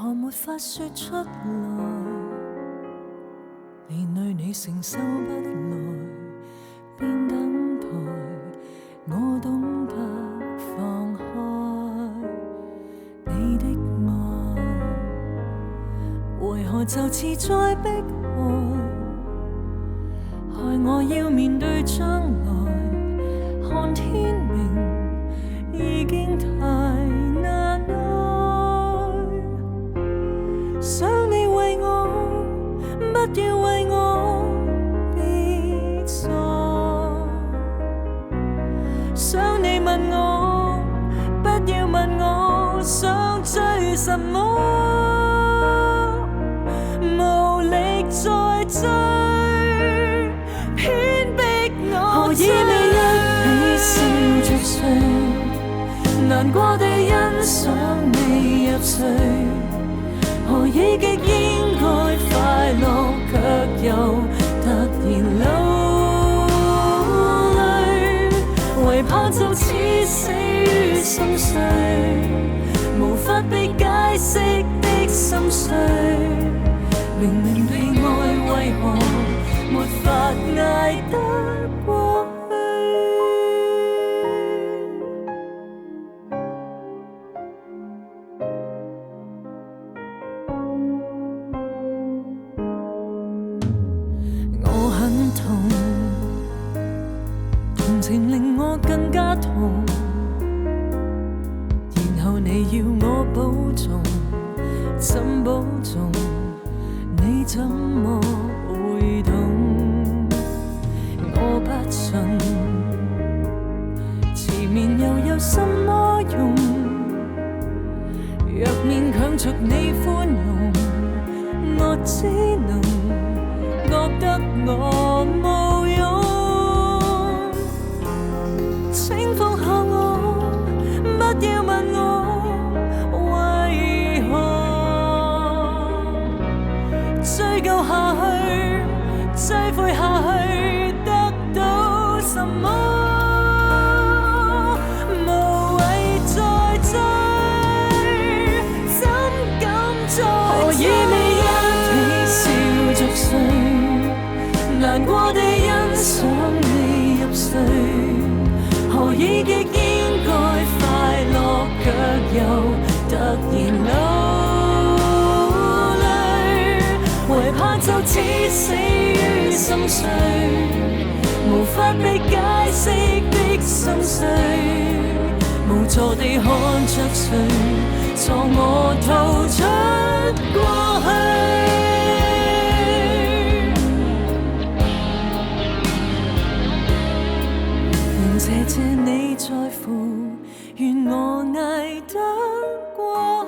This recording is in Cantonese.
何沒法說出來？連累你承受不來，便等待我懂得放開你的愛。為何就似在迫害，害我要面對將來，看天明已經太難愛。想你為我，不要為我別傻。想你問我，不要問我想追什麼，無力再追，偏逼我追。何以未一起笑着睡，難過地欣賞你入睡。何以極應該快樂，卻又突然流淚，為怕就似死於心碎，無法被解釋的心碎。明明被愛，為何沒法捱得過去？我很痛，同情令我更加痛，然後你要我保重，怎保重？你怎麼會懂？我不信，前面又有什麼用？若勉強着你寬容，我只能覺得我無用。請放下我，不要問我為何追究下去，追悔下去，得到什麼？無謂再追，怎敢再追？何以未一起笑着睡，難過地欣賞你入睡。何以極應該快樂，卻又突然流淚，為怕就似死於心碎，無法被解釋的心碎，無助地看着誰助我逃出過去。謝謝你在乎，願我捱得過。